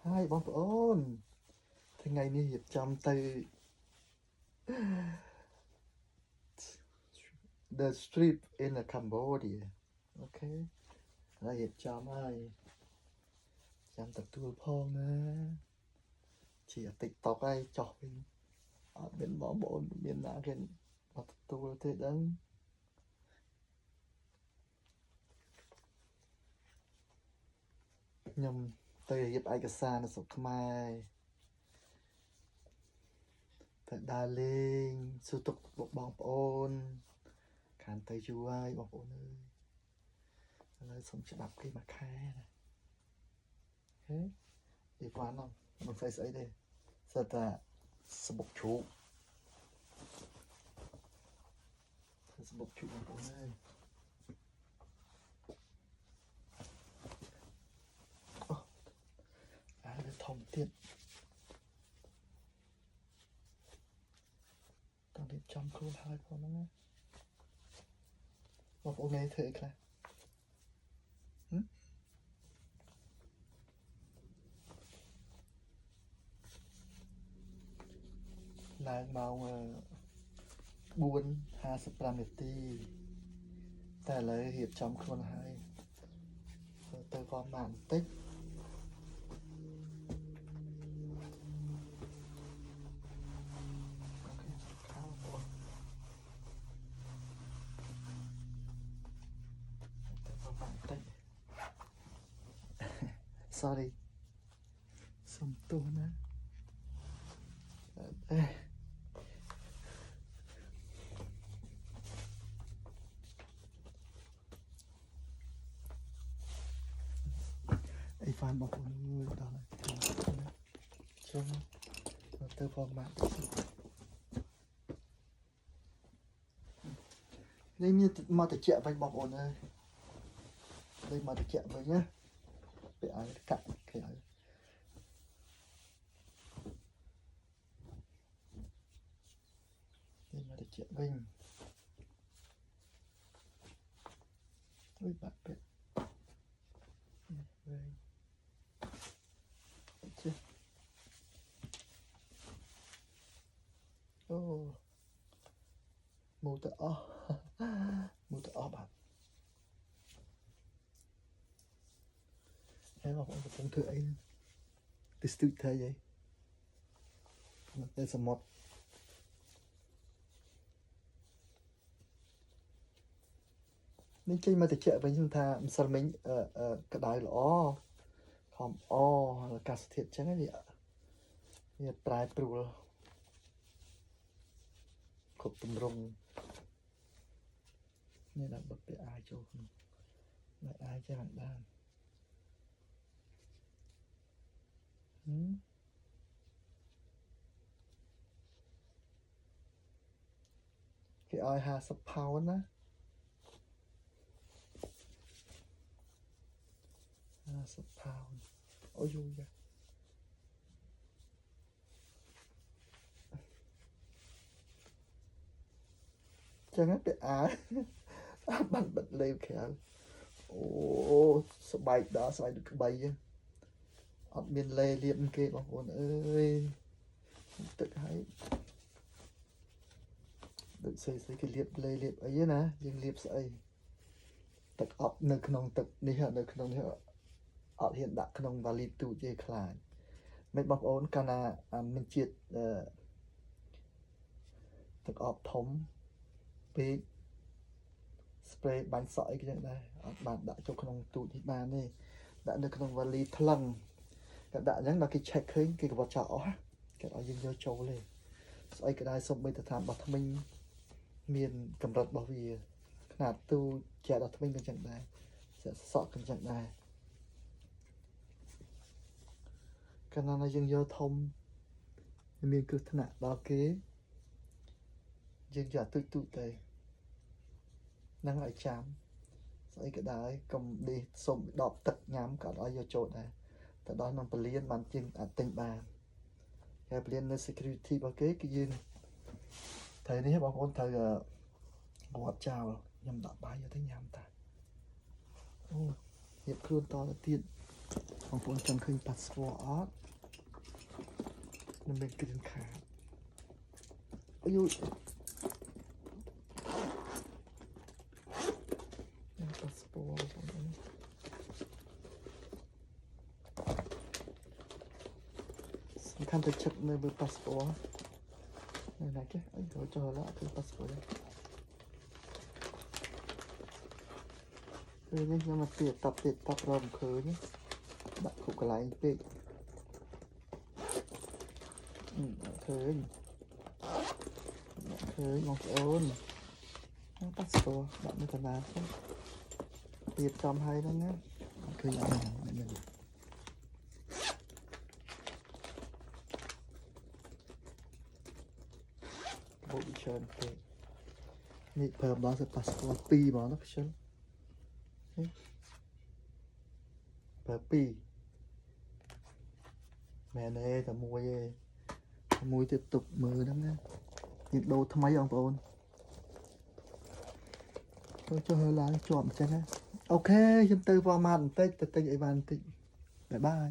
Hai bóng ôn. Thế ngày nay hiệp chăm từ the street in Cambodia. Ok. Là hiệp chăm ai. Chăm tập tour phong nè. Chỉ ở TikTok ai chọc mình. Ở bên bóng ôn bên nã kênh. Tập tour thế đấng. Nhưng từ hiệp ai cái xa nó sụp mai. Thật đa lên. Sư tục bóng ôn. Khán tới chú ai bóng ôn ơi. Lời sống cho đọc cái mà khai này. Ok. Đi quán không? Mình phải xây đây. Rất là sơ bốc chú. Sơ bốc chú bóng ôn ơi. Được thông tiết. Tao đi trong cô hai con nó nghe. Bóng ôn nghe thế kìa.ឡើងម៉ោង4:55 នាទីតែឥឡូវរៀបចំខ្លួនហើយទៅវត្តបានបន្តិចsorry សុំទោសណាអីហ្វានបងប្អូនមើលដល់ហើយចូលទៅវត្តបាននេះមានមកតិចវិញបងប្អូនអើយនេះមកតិចវិញណាពេលឲ្យកាក់គេឲ្យនេះមកតិចវិញអុយបាក់ពេកវិញចេះអូមកទៅអស់មកទៅអស់បាទហើយបងប្អូនកំពុងធ្វើអីទៅស្ទូចធ្វើអីទៅសមុទ្រនេះចេញមកតិចវិញខ្ញុំថាម្សិលមិញក្តៅល្អខំអអាកាសធាតុអញ្ចឹងវាប្រែប្រួលគ្រប់ទម្រង់នេះដាក់បិទពាក្យអាយចូលក្នុងដាក់អាយចេះបានគេឲ្យ50ផោនណា50ផោនអូយូយ៉ាចឹងពាក់អាយបានបិទលេវក្រៅអូស្បែកដល់ស្បែកដូចក្បីអត់មានលេលាបគេបងប្អូនអើយទឹកហើយដូចស្អីគេលាបលេលាបអីណាយើងលាបស្អីទឹកអប់នៅក្នុងទឹកនេះនៅក្នុងនេះអត់ហ៊ានដាក់ក្នុងវ៉ាលីទូចទេខ្លាចមិនបងប្អូនកាលណាមានជាតិទឹកអប់ធំពេកស្ប្រេបាញ់សក់អីចឹងដែរអត់បានដាក់ចូលក្នុងទូចនេះបានទេដាក់នៅក្នុងវ៉ាលីថ្លឹងក៏ដាក់អញ្ចឹងដល់គេ check ឃើញគេក៏បត់ចោលអស់គេឲ្យយើងយកចូលទេស្អីក៏ដែរសុំបីទៅតាមបោះថ្មិញមានកម្រិតរបស់វាຂະຫນາດទូចែកដល់ថ្មិញក៏ចឹងដែរសក់ក៏ចឹងដែរកាលណាយើងយកធំមានគ្រោះថ្នាក់ដល់គេយើងយកទូចទៅនឹងឲ្យចាំស្អីក៏ដោយកុំដេកសុំដបទឹកញ៉ាំក៏ឲ្យយកចូលដែរទៅដល់ក្នុងពលានបានជាងអាចទិញបានហើយពលាននៅ security របស់គេគឺយើងត្រូវនេះបងប្អូនត្រូវវត្តចោលខ្ញុំដាក់បាយយកទៅញ៉ាំតាអូរៀបខ្លួនតទៅទៀត បងប្អូនចង់ឃើញ passport អត់នឹងមាន green card អាយុ passport បងប្អូនសំខាន់ទៅចិត្តនៅលើ passport នៅណាគេអីចូលឡាគឺ passport ពេលនេះខ្ញុំមកទៀតតបរកឃើញដាក់គ្រប់កន្លែងពេកឃើញបងប្អូនប៉ាសពតដាក់នៅកណ្ដាលទៅទៀតចំហើយហ្នឹងណាឃើញអត់ហ្នឹងបូកច្រើនពេកនេះប្រើម្ដងទៅប៉ាសពត2ហ្មងណាខ្ជិលប្រើ2មែនទេតែមួយទេមួយទៀតទុកមើលហ្នឹងណាយើងដូរថ្មីបងប្អូនចុះហើយឡើងជាប់អញ្ចឹងណាអូខេខ្ញុំទៅវ៉ាម៉ាតបន្តិចទៅទិញអីវ៉ាន់បន្តិចបាយបាយ